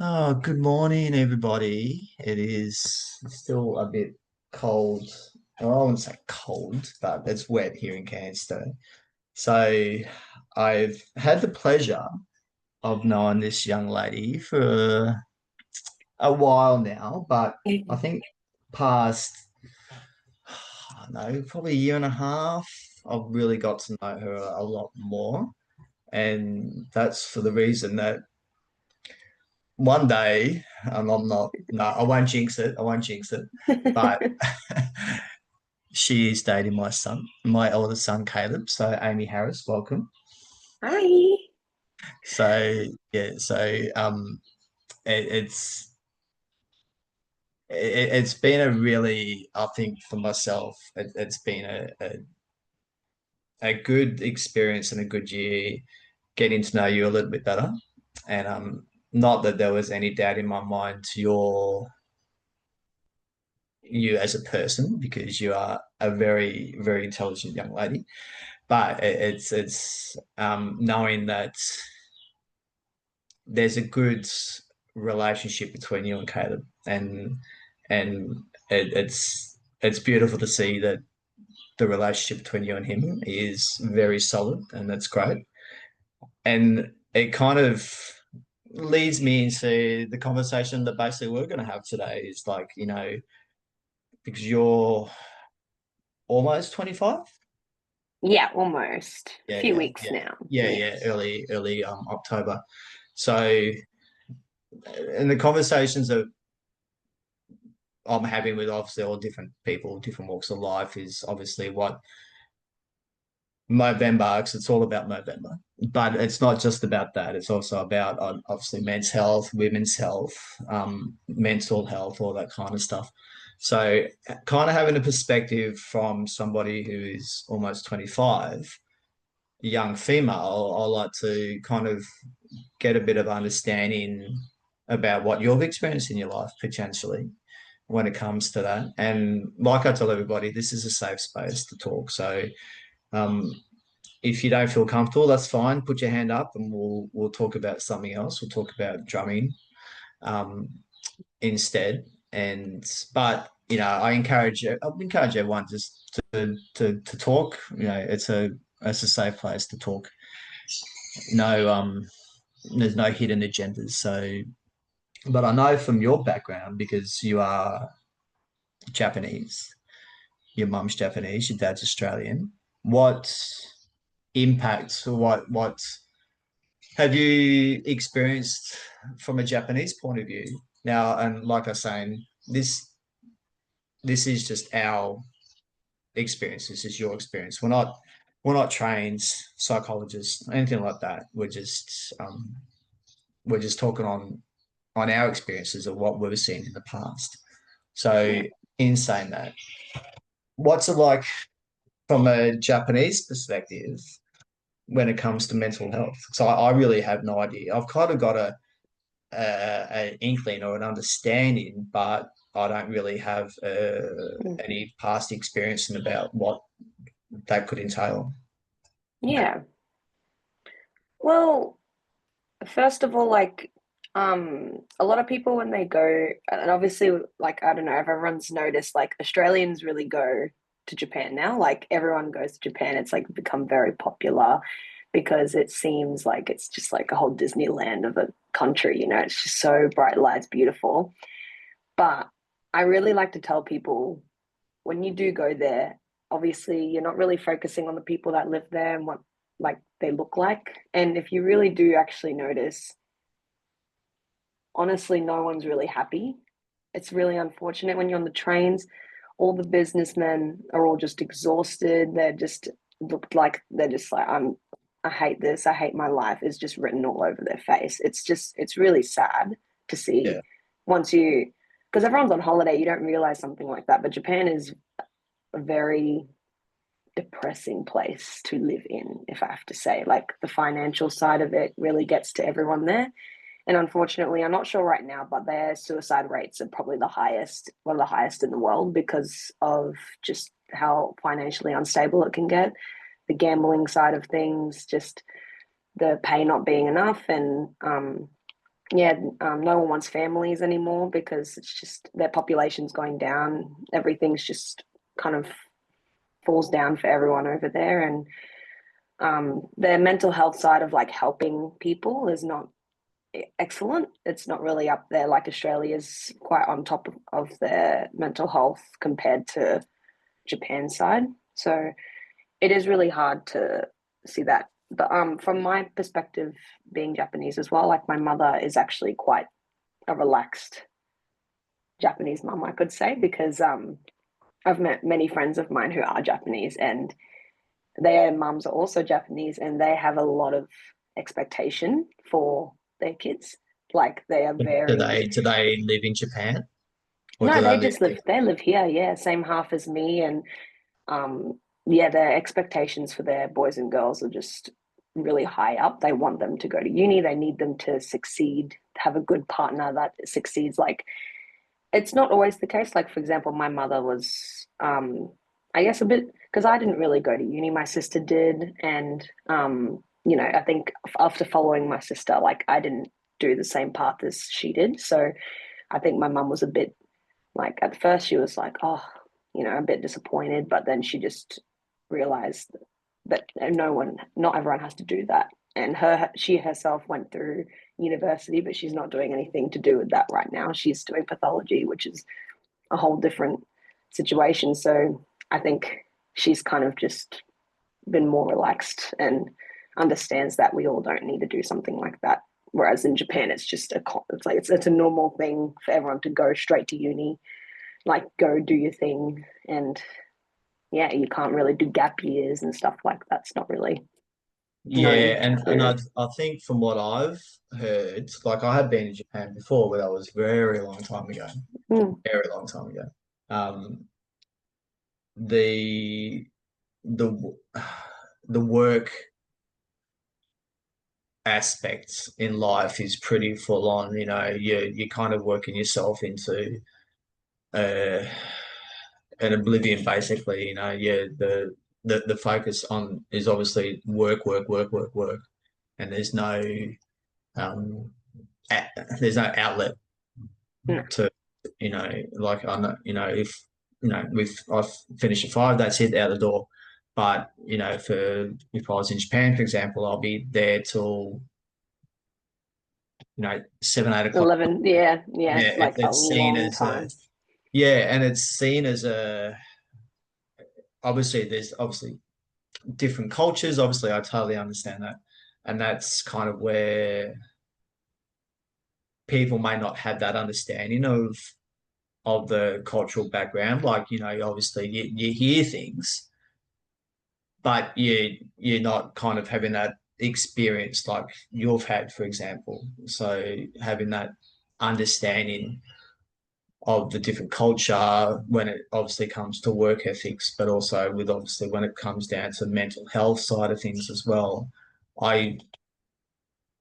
Oh, good morning, everybody. It is still a bit cold. Well, I wouldn't say cold, but it's wet here in Cairns today. So I've had the pleasure of knowing this young lady for a while now, but I think past, I don't know, probably a year and a half, I've really got to know her a lot more. And that's for the reason that one day, and I'm not, no, I won't jinx it. I won't jinx it. But she is dating my son, my eldest son, Caleb. So, Amy Harris, welcome. Hi. So, yeah, so it's it's been a really, I think for myself, it's been a good experience and a good year getting to know you a little bit better. And not that there was any doubt in my mind to you as a person because you are a very very intelligent young lady, but it's knowing that there's a good relationship between you and Caleb, and it's beautiful to see that the relationship between you and him is very solid, and that's great. And it kind of leads me into the conversation that basically we're going to have today is like, because you're almost 25. Yeah, almost. A Yeah, few yeah, weeks yeah, now. yeah, Yeah. yeah. Early October. So, in the conversations that I'm having with obviously all different people, different walks of life, is obviously what Movember, because it's all about Movember. But it's not just about that. It's also about obviously men's health, women's health, mental health, all that kind of stuff. So, kind of having a perspective from somebody who is almost 25, young female, I like to kind of get a bit of understanding about what you've experienced in your life potentially when it comes to that. And like I tell everybody, this is a safe space to talk. So um, if you don't feel comfortable, that's fine. Put your hand up, and we'll talk about something else. We'll talk about drumming um, instead. And but I encourage everyone just to talk. It's a safe place to talk. No there's no hidden agendas. So, but I know from your background, because you are Japanese, your mum's Japanese, your dad's Australian. What impact, or what have you experienced from a Japanese point of view? Now, and like I was saying, this is just our experience. This is your experience. We're not trained psychologists, anything like that. We're just talking on our experiences of what we've seen in the past. So, Yeah. in saying that, what's it like from a Japanese perspective when it comes to mental health? So, I really have no idea. I've kind of got an inkling or an understanding, but I don't really have Mm. any past experience about what that could entail. Yeah. Well, first of all, a lot of people when they go, and obviously, like, I don't know if everyone's noticed, like, Australians really go to Japan now. Like, everyone goes to Japan. It's like become very popular because it seems like it's just like a whole Disneyland of a country, it's just so bright lights, beautiful. But I really like to tell people when you do go there, obviously you're not really focusing on the people that live there and what like they look like. And if you really do actually notice, honestly, no one's really happy. It's really unfortunate when you're on the trains. All the businessmen are all just exhausted. They're just looked like they're just like, I hate this. I hate my life is just written all over their face. It's really sad to see Yeah, once you, because everyone's on holiday, you don't realize something like that. But Japan is a very depressing place to live in, if I have to say. Like the financial side of it really gets to everyone there. And unfortunately, I'm not sure right now, but their suicide rates are probably the highest, one of the highest in the world because of just how financially unstable it can get. The gambling side of things, just the pay not being enough, and yeah, no one wants families anymore because it's just their population's going down. Everything's just kind of falls down for everyone over there, and their mental health side of like helping people is not excellent. It's not really up there. Like Australia's quite on top of their mental health compared to Japan's side. So it is really hard to see that. But from my perspective, being Japanese as well, like my mother is actually quite a relaxed Japanese mum, I could say, because I've met many friends of mine who are Japanese, and their mums are also Japanese, and they have a lot of expectation for their kids. Like they are Do very. they live in Japan or do No, they they live just here? live. They live here, yeah, same half as me, and yeah, their expectations for their boys and girls are just really high up. They want them to go to uni. They need them to succeed, have a good partner that succeeds. Like it's not always the case. Like for example, my mother was, I guess, a bit because I didn't really go to uni. My sister did, and I think after following my sister, like I didn't do the same path as she did. So I think my mum was a bit like at first she was like, oh, a bit disappointed, but then she just realized that not everyone has to do that. And she herself went through university, but she's not doing anything to do with that right now. She's doing pathology, which is a whole different situation. So I think she's kind of just been more relaxed and understands that we all don't need to do something like that. Whereas in Japan, it's just it's a normal thing for everyone to go straight to uni, like go do your thing, and yeah, you can't really do gap years and stuff like that's not really Yeah, known. and So I think from what I've heard, like I have been in Japan before, but that was a very long time ago, mm, very long time ago. Um, the the the work aspects in life is pretty full on. You're kind of working yourself into uh, an oblivion, basically. The focus on is obviously work, work, work, work, work, and um, there's no outlet no, to like I know if if I've finished at 5, that's it, out the door. But for if I was in Japan, for example, I'll be there till 7, 8 o'clock. 11, yeah, yeah, Yeah, like a it's seen long as a time. yeah, and it's seen as a obviously there's obviously different cultures. Obviously, I totally understand that, and that's kind of where people may not have that understanding of the cultural background. Like obviously you hear things, but you're not kind of having that experience like you've had, for example. So having that understanding of the different culture when it obviously comes to work ethics, but also with obviously when it comes down to mental health side of things as well. I,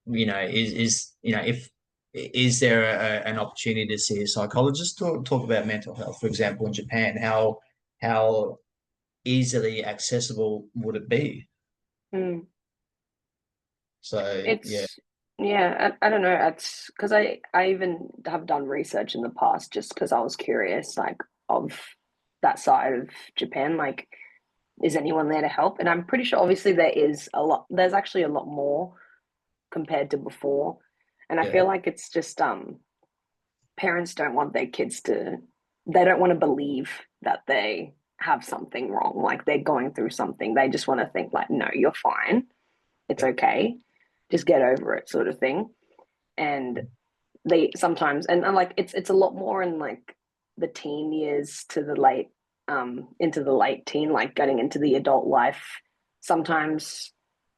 if is there an opportunity to see a psychologist to talk about mental health, for example, in Japan? How easily accessible would it be? Mm. So yeah, It's yeah, I don't know. It's because I even have done research in the past just because I was curious, like of that side of Japan. Like, is anyone there to help? And I'm pretty sure, obviously, there is a lot. There's actually a lot more compared to before, and I yeah, feel like it's just parents don't want their kids to. They don't want to believe that they have something wrong, like they're going through something. They just want to think like, no, you're fine. It's yeah, okay. Just get over it, sort of thing. And they sometimes and like it's a lot more in like the teen years to the late into the late teen, like getting into the adult life. Sometimes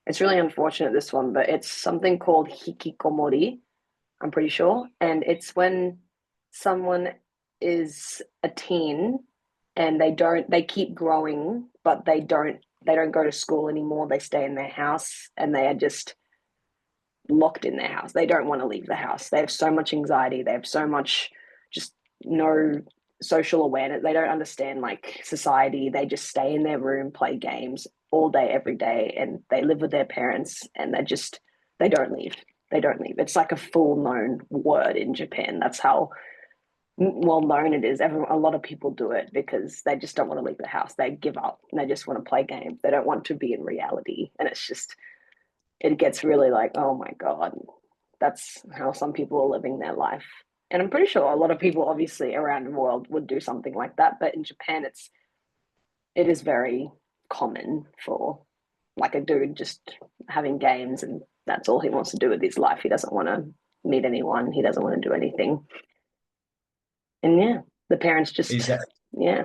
it's really unfortunate, this one, but it's something called hikikomori, I'm pretty sure. And it's when someone is a teen and they keep growing, but they don't go to school anymore. They stay in their house and they are just locked in their house. They don't want to leave the house. They have so much anxiety. They have so much just no social awareness. They don't understand like society. They just stay in their room, play games all day, every day, and they live with their parents and they don't leave. They don't leave. It's like a full known word in Japan. That's how well known it is. A lot of people do it because they just don't want to leave the house. They give up and they just want to play games. They don't want to be in reality. And it's just, it gets really like, oh my God, that's how some people are living their life. And I'm pretty sure a lot of people, obviously, around the world would do something like that. But in Japan, it is very common for like a dude just having games and that's all he wants to do with his life. He doesn't want to meet anyone. He doesn't want to do anything. And yeah, the parents Is just that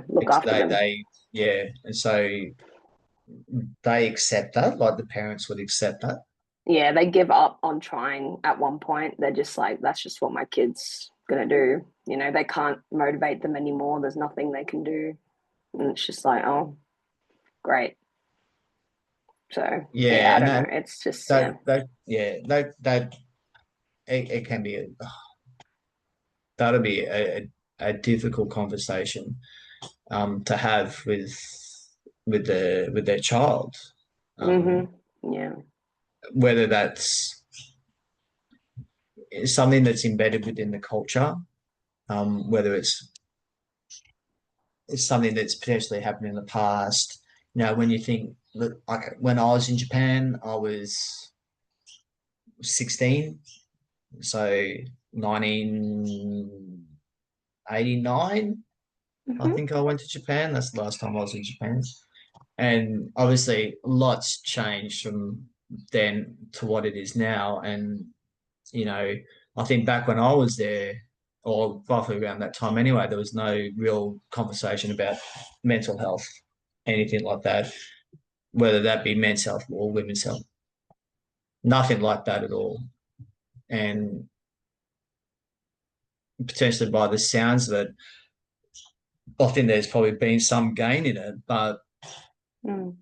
look after them. yeah, and so they accept that, like the parents would accept that. Yeah, they give up on trying at one point. They're just like, that's just what my kid's gonna do. You know, they can't motivate them anymore. There's nothing they can do. And it's just like, oh, great. So yeah, Yeah, I and don't know. that It's just yeah. that that yeah, that it can be that'll be a difficult conversation to have with their child, um, Yeah. whether that's something that's embedded within the culture, whether it's something that's potentially happened in the past. You know, when you think that, like when I was in Japan, I was 16, so 1989. I Hmm. think I went to Japan. That's the last time I was in Japan. And obviously, lots changed from then to what it is now. And, you know, I think back when I was there, or roughly around that time anyway, there was no real conversation about mental health, anything like that, whether that be men's health or women's health. Nothing like that at all. And potentially by the sounds of it, I think there's probably been some gain in it, but Mm.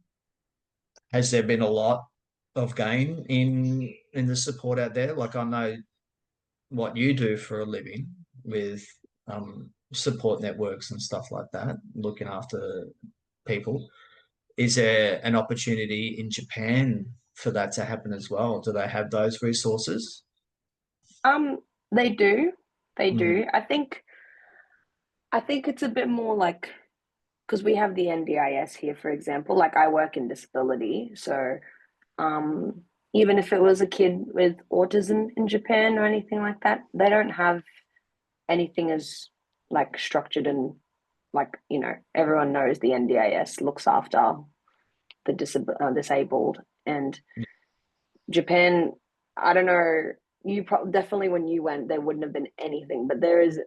has there been a lot of gain in the support out there? Like I know what you do for a living with support networks and stuff like that, looking after people. Is there an opportunity in Japan for that to happen as well? Do they have those resources? Um, they do. They Mm, do. I think it's a bit more like because we have the NDIS here, for example. Like I work in disability, so um, even if it was a kid with autism in Japan or anything like that, they don't have anything as like structured and like everyone knows the NDIS looks after the disabled and Japan. I don't know. Definitely when you went, there wouldn't have been anything, but there is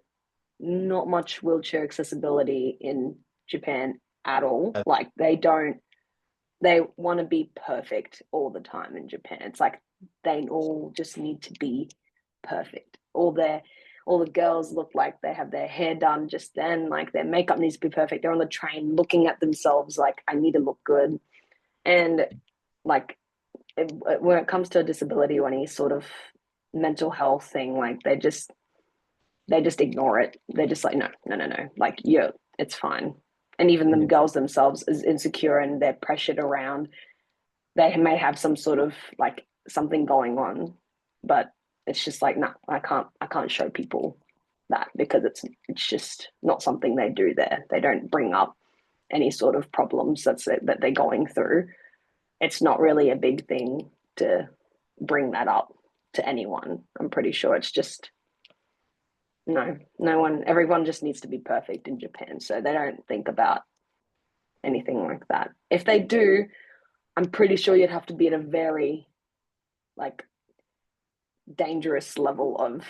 not much wheelchair accessibility in Japan at all. Like they want to be perfect all the time in Japan. It's like they all just need to be perfect. All the girls look like they have their hair done just then, like their makeup needs to be perfect. They're on the train looking at themselves like I need to look good. And like when it comes to a disability or any sort of mental health thing, like they just ignore it. They're just like, no, no, no, no. Like, yeah, it's fine. And even the yeah, girls themselves is insecure and they're pressured around. They may have some sort of like something going on, but it's just like, no, I can't show people that because it's just not something they do there. They don't bring up any sort of problems that they're going through. It's not really a big thing to bring that up to anyone. I'm pretty sure it's just no one, everyone just needs to be perfect in Japan. So they don't think about anything like that. If they do, I'm pretty sure you'd have to be at a very like dangerous level of,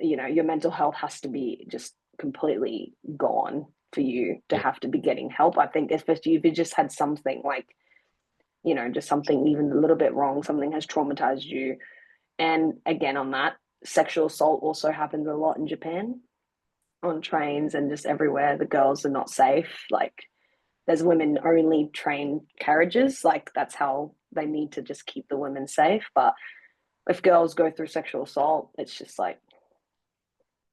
your mental health has to be just completely gone for you to yeah, have to be getting help. I think, especially if you just had something like, just something even a little bit wrong, something has traumatized you. And again, on that, sexual assault also happens a lot in Japan on trains and just everywhere. The girls are not safe. Like there's women only train carriages. Like that's how they need to just keep the women safe. But if girls go through sexual assault, it's just like,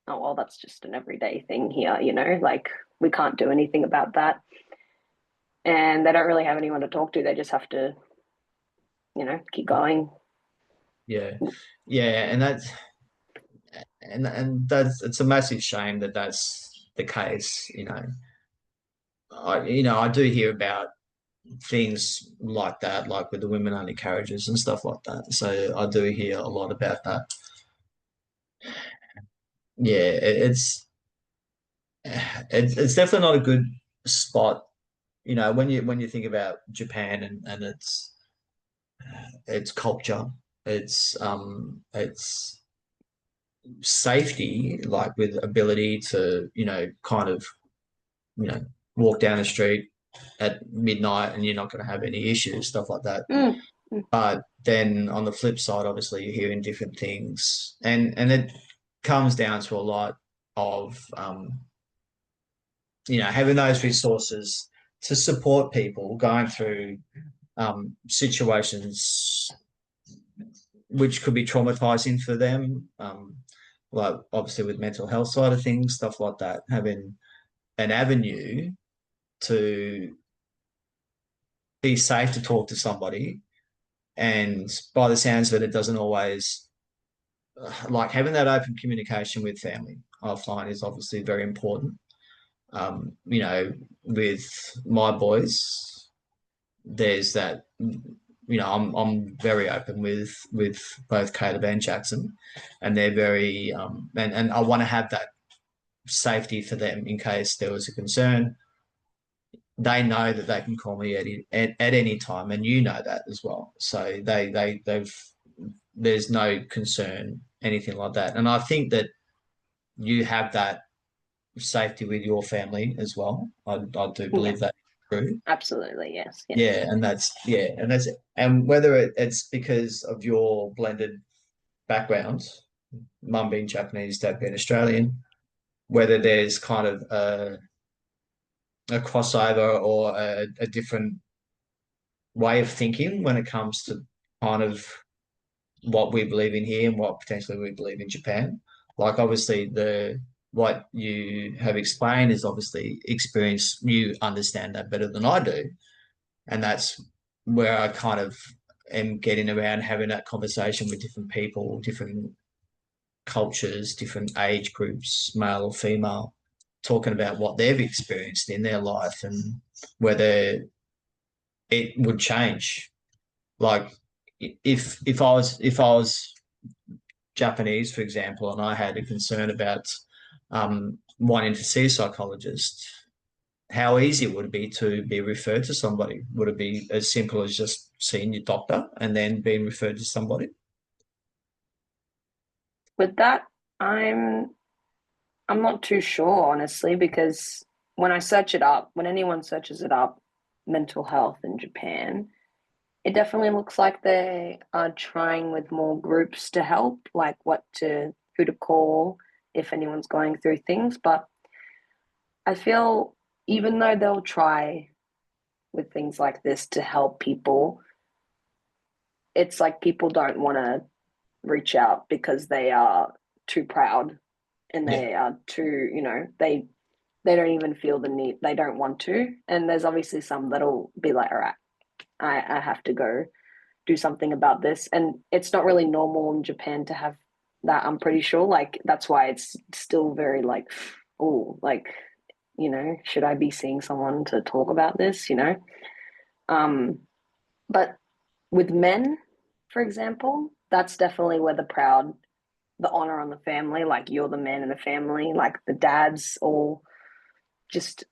oh well, that's just an everyday thing here, like we can't do anything about that. And they don't really have anyone to talk to. They just have to, keep going. yeah, yeah, and that's it's a massive shame that that's the case. I do hear about things like that, like with the women only carriages and stuff like that. So I do hear a lot about that. Yeah, it's definitely not a good spot. When you think about Japan and its culture, its safety, like with ability to kind of you know walk down the street at midnight and you're not going to have any issues, stuff like that. Mm, mm, But then on the flip side, obviously, you're hearing different things, and it comes down to a lot of having those resources to support people going through situations which could be traumatizing for them. Like obviously with mental health side of things, stuff like that, having an avenue to be safe to talk to somebody. And by the sounds of it, it doesn't always like having that open communication with family. I find is obviously very important. With my boys, there's that. I'm very open with both Caleb and Jackson, and they're very and I want to have that safety for them in case there was a concern. They know that they can call me at any time, and you know that as well. So they've there's no concern, anything like that. And I think that you have that safety with your family as well. I do yeah, believe that is true. absolutely. Yes, yes. Yeah, and whether it's because of your blended backgrounds, mum being Japanese, dad being Australian, whether there's kind of a crossover or a different way of thinking when it comes to kind of what we believe in here and what potentially we believe in Japan. Like obviously the what you have explained is obviously experience. You understand that better than I do, and that's where I kind of am getting around having that conversation with different people, different cultures, different age groups, male or female, talking about what they've experienced in their life and whether it would change. Like if I was Japanese, for example, and I had a concern about wanting to see a psychologist, how easy would it be to be referred to somebody? Would it be as simple as just seeing your doctor and then being referred to somebody? With that, I'm I'm not too sure, honestly, because when I search it up, when anyone searches it up, mental health in Japan, it definitely looks like they are trying with more groups to help, like who to call if anyone's going through things. But I feel even though they'll try with things like this to help people, it's like people don't want to reach out because they are too proud and Yeah, they are too, they don't even feel the need, they don't want to. And there's obviously some that'll be like, all right, I have to go do something about this. And it's not really normal in Japan to have that, I'm pretty sure. Like that's why it's still very like, oh, like, should I be seeing someone to talk about this? Um, but with men, for example, that's definitely where the honor on the family, like you're the man in the family, like the dads all just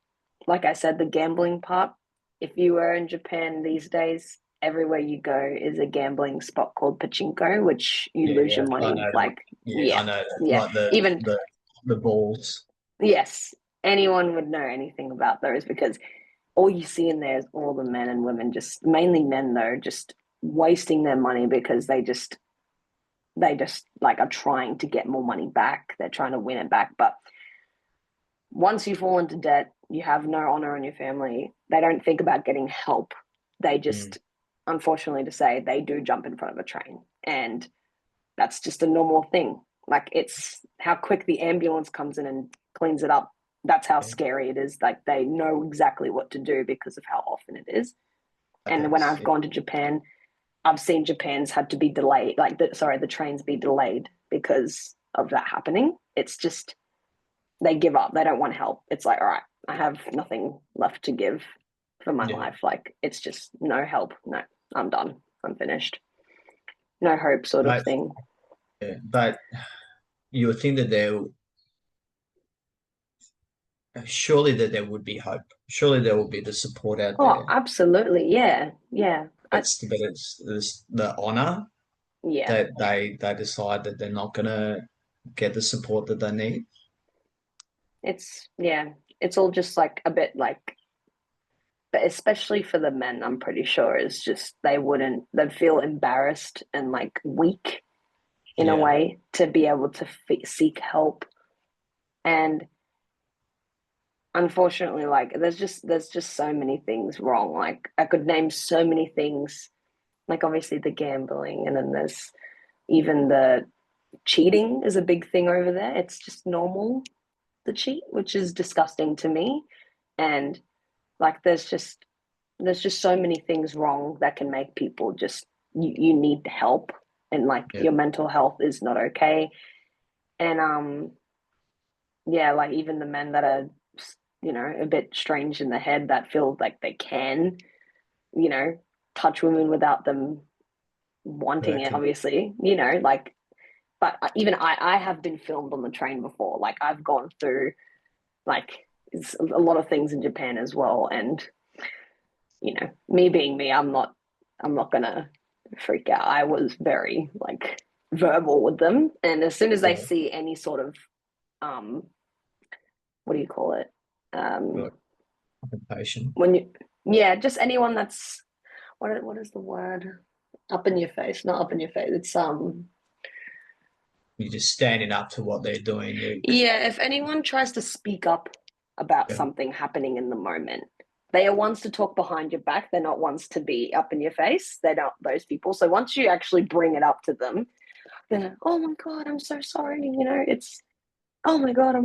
like I said, the gambling part. If you were in Japan these days, everywhere you go is a gambling spot called pachinko, which you lose yeah, your I money. know. Like, Yeah, yeah, I know that. yeah. Like the Even, the the balls. yes, anyone would know anything about those because all you see in there is all the men and women, just mainly men though, just wasting their money because they just like are trying to get more money back. They're trying to win it back. But once you fall into debt, you have no honor in your family. They don't think about getting help. They Mm, just, unfortunately to say, they do jump in front of a train. And that's just a normal thing. Like it's how quick the ambulance comes in and cleans it up. That's how yeah, scary it is. Like they know exactly what to do because of how often it is. that And when is. I've gone to Japan, I've seen Japan's had to be delayed, like the trains be delayed because of that happening. It's just they give up. They don't want help. It's like, all right, I have nothing left to give for my Yeah, life. Like it's just no help. No, I'm done. I'm finished. No hope, sort of but thing. yeah, but you would think that there would be hope. Surely there will be the support out Oh, there. absolutely. Yeah. Yeah. It's the honor Yeah. that they decide that they're not gonna get the support that they need. Yeah. It's all just like a bit like, but especially for the men, I'm pretty sure it's just they'd feel embarrassed and like weak in a Yeah, way to be able to seek help. And unfortunately, like there's just so many things wrong. Like I could name so many things, like obviously the gambling, and then there's even the cheating is a big thing over there. It's just normal to cheat, which is disgusting to me. And like there's just so many things wrong that can make people just you need help, and like yeah, your mental health is not okay. And yeah, like even the men that are a bit strange in the head that feel like they can you know touch women without them wanting it, working. obviously, like, but even I have been filmed on the train before. Like I've gone through like a lot of things in Japan as well. And me being me, I'm not gonna freak out. I was very like verbal with them, and as soon as they Yeah, see any sort of um what do you call it, um like patient. when you yeah, just anyone that's what is the word, up in your face, not up in your face, it's You're just standing up to what they're doing. yeah, if anyone tries to speak up about Yeah, something happening in the moment, they are ones to talk behind your back. They're not ones to be up in your face. They're not those people. So once you actually bring it up to them, they're like, oh my God, I'm so sorry. It's, oh my God.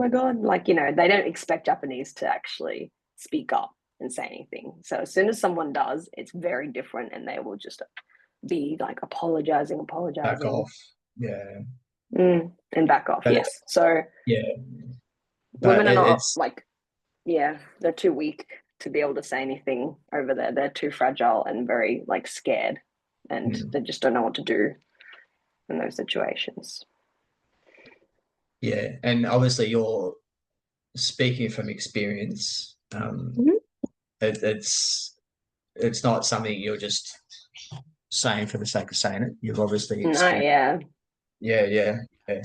Like, they don't expect Japanese to actually speak up and say anything. So as soon as someone does, it's very different, and they will just be like apologizing, back apologizing, off. Yeah, and back off. but Yes. So yeah, but women are not it's like, yeah, they're too weak to be able to say anything over there. They're too fragile and very like scared, and mm, they just don't know what to do in those situations. yeah, and obviously you're speaking from experience. Mhm. It's not something you're just saying for the sake of saying it. You've obviously No, experienced. yeah, Yeah, yeah, yeah,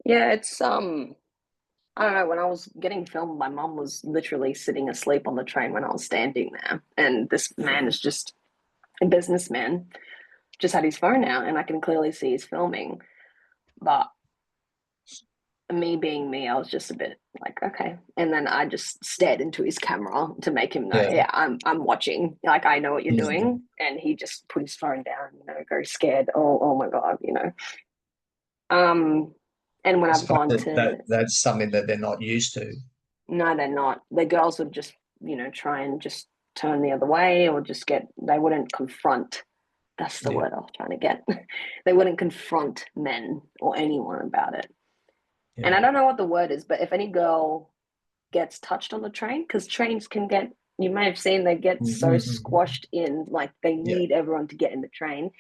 yeah. It's I don't know. When I was getting filmed, my mum was literally sitting asleep on the train when I was standing there, and this man is just a businessman, just had his phone out, and I can clearly see he's filming. But me being me, I was just a bit like, okay. And then I just stared into his camera to make him know, yeah. yeah, I'm watching. Like I know what you're Mm. doing. And he just put his phone down, very scared. Oh my God. Um, and when I I've suppose gone to that's something that they're not used to. no, they're not. The girls would just, try and just turn the other way, or just they wouldn't confront. That's the Yeah, word I was trying to get. They wouldn't confront men or anyone about it. And yeah. I don't know what the word is, but if any girl gets touched on the train, because trains can get, you may have seen, they get so Mm-hmm. squashed in, like they Yeah, need everyone to get in the train.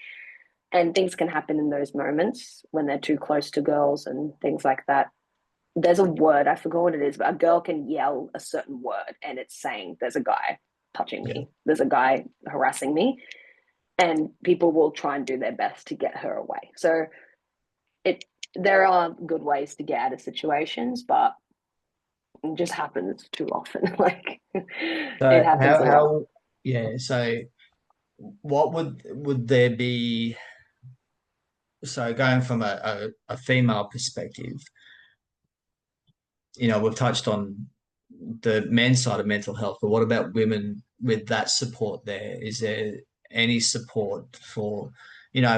And things can happen in those moments when they're too close to girls and things like that. There's a word, I forgot what it is, but a girl can yell a certain word and it's saying, there's a guy touching yeah, me, there's a guy harassing me. And people will try and do their best to get her away. So it there are good ways to get out of situations, but it just happens too often. Like it so happens how a lot. yeah, so what would there be, so going from a female perspective, we've touched on the men's side of mental health, but what about women with that support there? Is there any support for,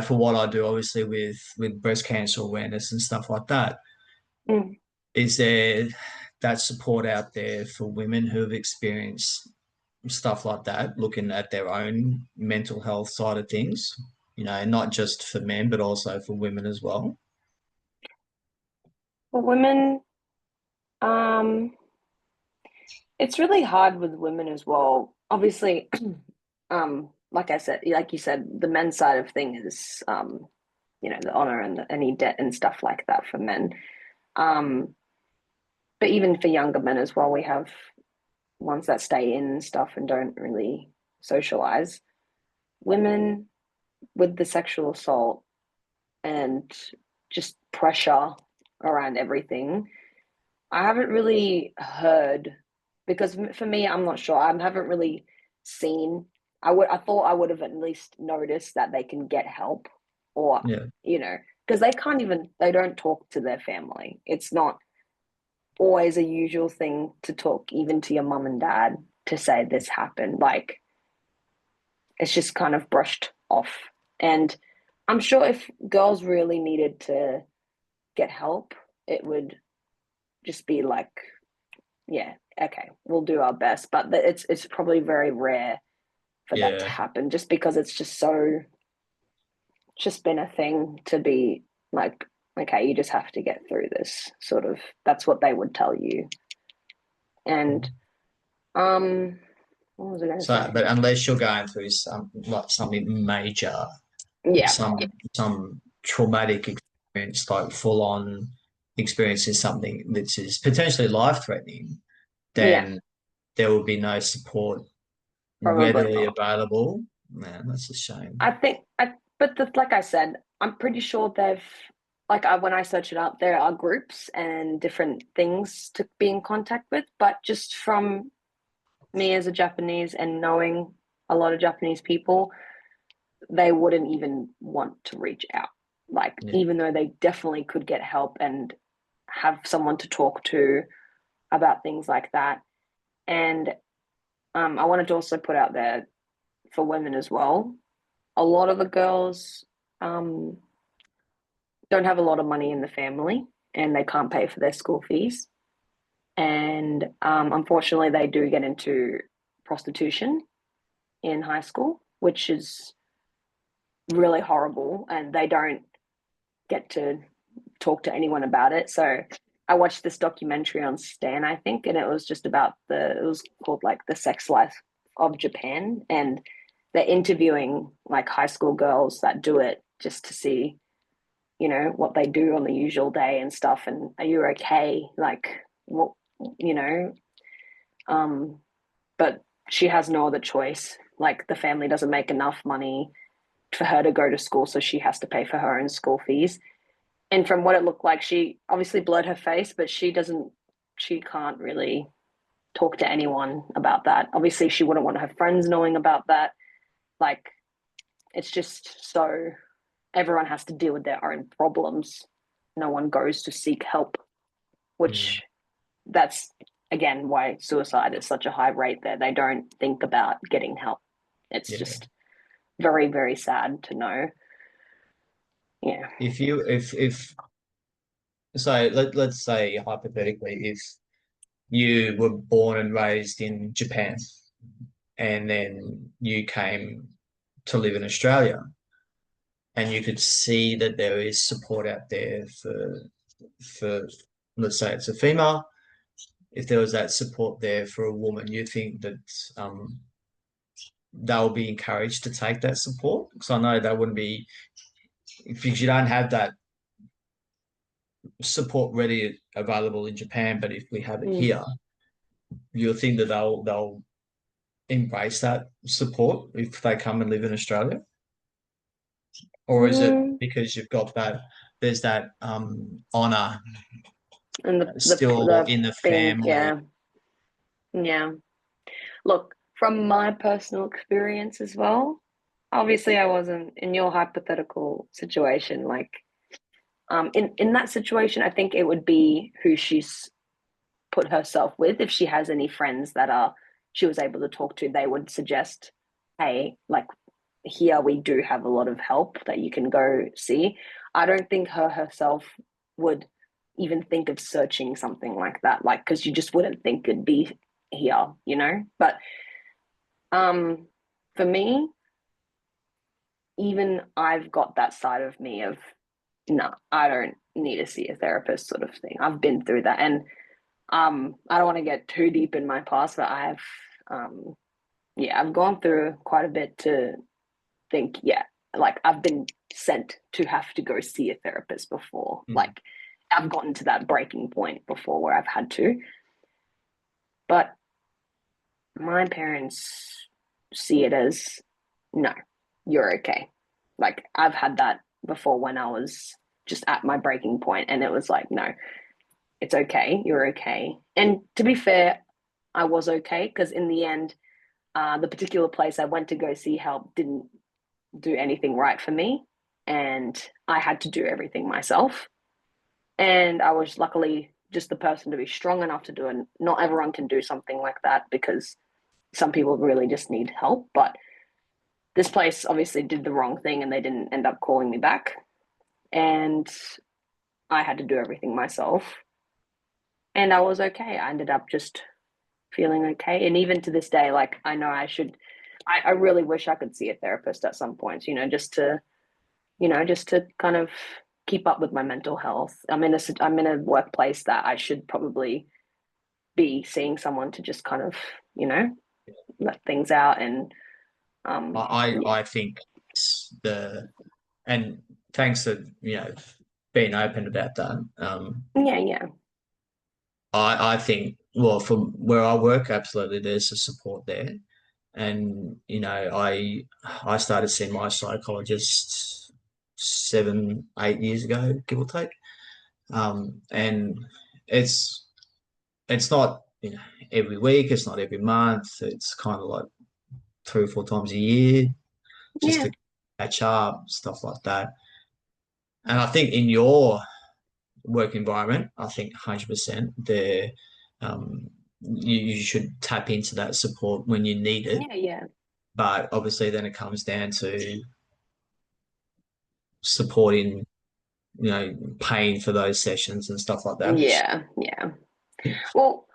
for what I do, obviously with breast cancer awareness and stuff like that? Mm. Is there that support out there for women who have experienced stuff like that, looking at their own mental health side of things, not just for men, but also for women as well. For women, um, it's really hard with women as well. Obviously, like I said, like you said, the men's side of thing is, the honor and any debt and stuff like that for men. Um, but even for younger men as well, we have ones that stay in and stuff and don't really socialize. Women with the sexual assault and just pressure around everything, I haven't really heard because for me, I'm not sure. I haven't really seen. I thought I would have at least noticed that they can get help, or Yeah, because they don't talk to their family. It's not always a usual thing to talk even to your mum and dad to say this happened. Like it's just kind of brushed off. And I'm sure if girls really needed to get help, it would just be like, yeah, okay, we'll do our best. But it's probably very rare for that to yeah, happen just because it's just been a thing to be like, okay, you just have to get through this sort of. That's what they would tell you. And um, what was I going to so, say? but unless you're going through something major, Yeah, some traumatic experience, like full on experiencing something that is potentially life threatening, yeah, then there will be no support probably readily not. available. Man, that's a shame. But like I said, I'm pretty sure when I search it up, there are groups and different things to be in contact with. But just from me as a Japanese and knowing a lot of Japanese people, they wouldn't even want to reach out. Like, Yeah. even though they definitely could get help and have someone to talk to about things like that. And I wanted to also put out there for women as well. A lot of the girls um, don't have a lot of money in the family and they can't pay for their school fees. And unfortunately, they do get into prostitution in high school, which is really horrible. And they don't get to talk to anyone about it. So I watched this documentary on Stan, I think, and it was just about it was called like the sex life of Japan. And they're interviewing like high school girls that do it just to see, what they do on the usual day and stuff. And are you okay? Like, what, you know, um, but she has no other choice. Like, the family doesn't make enough money for her to go to school, so she has to pay for her own school fees. And from what it looked like, she obviously blurred her face, but she can't really talk to anyone about that. Obviously, she wouldn't want her friends knowing about that. Like, it's just so everyone has to deal with their own problems. No one goes to seek help, Yeah. which that's again why suicide is such a high rate there. They don't think about getting help. It's Yeah. just very, very sad to know. Yeah. If so, let's say hypothetically, if you were born and raised in Japan and then you came to live in Australia and you could see that there is support out there for let's say it's a female, if there was that support there for a woman, you think that they'll be encouraged to take that support? Because I know they wouldn't be, if you don't have that support ready available in Japan, but if we have it Mm. here, you'll think that they'll embrace that support if they come and live in Australia? Or is it Mm. because you've got that, there's that honor And still the in the being, family? yeah, yeah. Look, from my personal experience as well, obviously I wasn't in your hypothetical situation. Like, in that situation, I think it would be who she's put herself with. If she has any friends that she was able to talk to, they would suggest, hey, like, here we do have a lot of help that you can go see. I don't think her herself would even think of searching something like that, like, because you just wouldn't think it'd be here. But Um, for me, even I've got that side of me of no, I don't need to see a therapist sort of thing. I've been through that, and I don't want to get too deep in my past, but um yeah, I've gone through quite a bit to think, yeah, like I've been sent to have to go see a therapist before. Mm. Like I've gotten to that breaking point before where I've had to. But my parents see it as no, you're okay. Like I've had that before when I was just at my breaking point, and it was like, no, it's okay, you're okay. And to be fair, I was okay because in the end, the particular place I went to go see help didn't do anything right for me, and I had to do everything myself. And I was luckily just the person to be strong enough to do it. Not everyone can do something like that because some people really just need help. But this place obviously did the wrong thing and they didn't end up calling me back. And I had to do everything myself. And I was okay. I ended up just feeling okay. And even to this day, like I know I should, I really wish I could see a therapist at some point, just to kind of keep up with my mental health. I'm in a workplace that I should probably be seeing someone to just kind of, you know, let things out and yeah. I think the and thanks for being open about that. Yeah, yeah. I think well from where I work, absolutely there's a support there, and I started seeing my psychologist 7 8 years ago, give or take, and it's it's not every week, it's not every month, it's kind of like 3 or 4 times a year just Yeah. to catch up, stuff like that. And I think in your work environment, I think 100% there, um, you should tap into that support when you need it. Yeah, yeah. But obviously, then it comes down to supporting, paying for those sessions and stuff like that. Yeah, yeah. Well,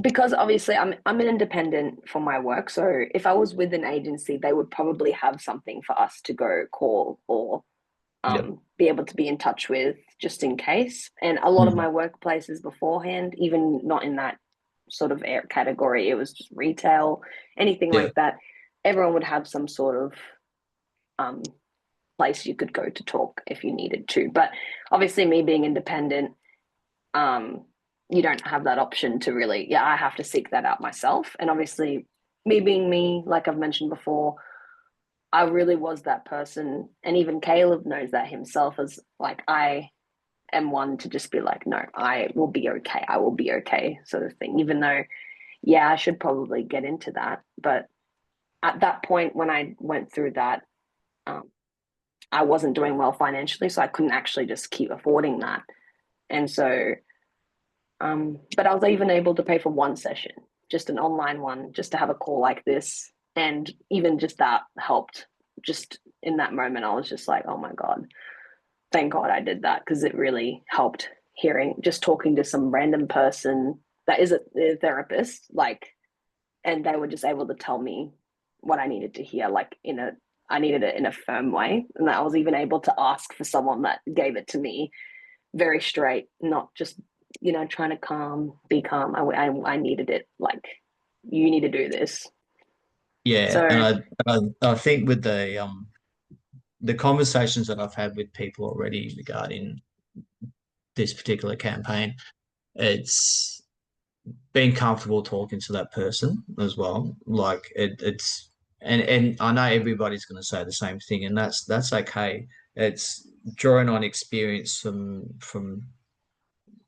because obviously I'm an independent for my work, so if I was with an agency, they would probably have something for us to go call or Yep. be able to be in touch with just in case. And a lot of Mm. my workplaces beforehand, even not in that sort of air category, it was just retail, anything Yeah. like that. Everyone would have some sort of um, place you could go to talk if you needed to. But obviously, me being independent, um, you don't have that option to really, yeah, I have to seek that out myself. And obviously, me being me, like I've mentioned before, I really was that person. And even Caleb knows that himself as like, I am one to just be like, no, I will be okay. I will be okay, sort of thing. Even though, yeah, I should probably get into that. But at that point, when I went through that, um, I wasn't doing well financially. So I couldn't actually just keep affording that. And so, but I was even able to pay for one session, just an online one, just to have a call like this. And even just that helped. Just in that moment, I was just like, oh my God, thank God I did that because it really helped hearing, just talking to some random person that is a therapist, like, and they were just able to tell me what I needed to hear, like I needed it in a firm way. And I was even able to ask for someone that gave it to me very straight, not just, trying to be calm. I needed it. Like, you need to do this. Yeah, So, and I think with the conversations that I've had with people already regarding this particular campaign, it's being comfortable talking to that person as well. Like it's and I know everybody's going to say the same thing, and that's okay. It's drawing on experience from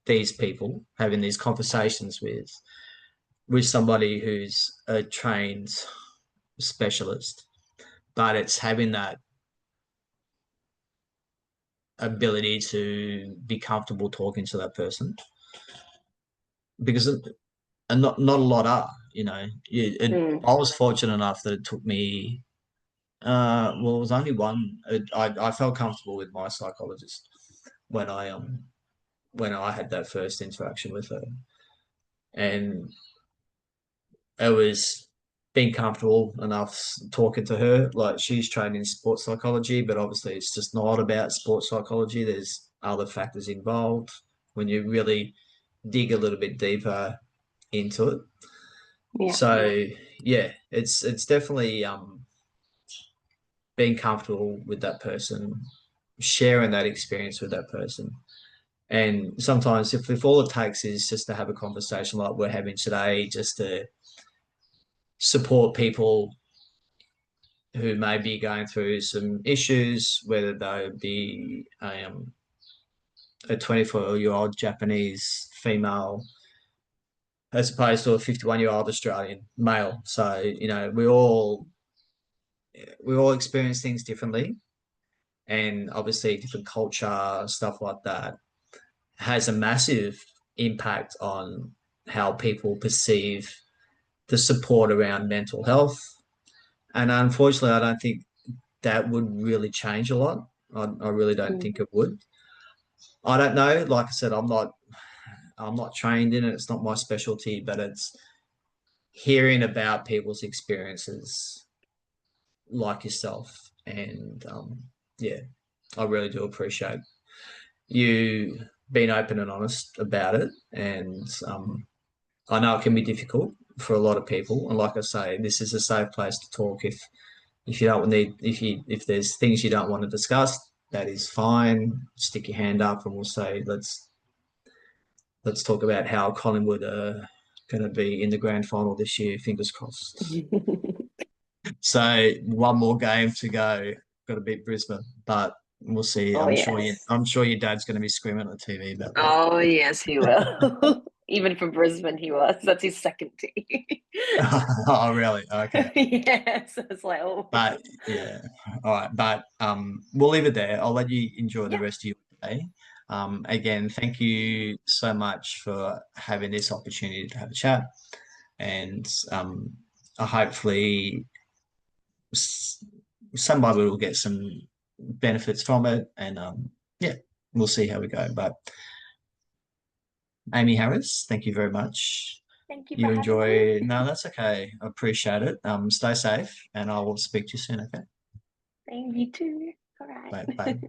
these people, having these conversations with somebody who's a trained specialist, but it's having that ability to be comfortable talking to that person because and not a lot are, mm, I was fortunate enough that it took me well, it was only one. I felt comfortable with my psychologist when I had that first interaction with her, and it was. being comfortable enough talking to her. Like she's trained in sports psychology, but obviously it's just not about sports psychology. There's other factors involved when you really dig a little bit deeper into it. Yeah. So yeah, it's definitely being comfortable with that person, sharing that experience with that person. And sometimes if all it takes is just to have a conversation like we're having today, just to support people who may be going through some issues, whether they be a 24-year-old Japanese female as opposed to a 51-year-old Australian male. So, we all experience things differently, and obviously different culture, stuff like that has a massive impact on how people perceive the support around mental health. And unfortunately, I don't think that would really change a lot. I really don't Mm. think it would. I don't know. Like I said, I'm not trained in it. It's not my specialty, but it's hearing about people's experiences like yourself. And yeah, I really do appreciate you being open and honest about it. And I know it can be difficult for a lot of people. And like I say, this is a safe place to talk. If you don't need if there's things you don't want to discuss, that is fine. Stick your hand up, and we'll say let's talk about how Collingwood are going to be in the grand final this year. Fingers crossed. So one more game to go. Got to beat Brisbane, but we'll see. Oh, I'm sure you. yes. I'm sure your dad's going to be screaming on the TV about that. Oh, yes, he will. Even for Brisbane, he was. That's his second team. Oh, really? Okay. Yes, it's like, oh, But yeah, all right. But we'll leave it there. I'll let you enjoy the yeah. rest of your day. Again, thank you so much for having this opportunity to have a chat, and hopefully somebody will get some benefits from it. And yeah, we'll see how we go. But Amy Harris, thank you very much. Thank you for You having me. enjoy. No, that's okay. I appreciate it. Stay safe, and I will speak to you soon. Okay. Thank you too. All Bye. right. Bye.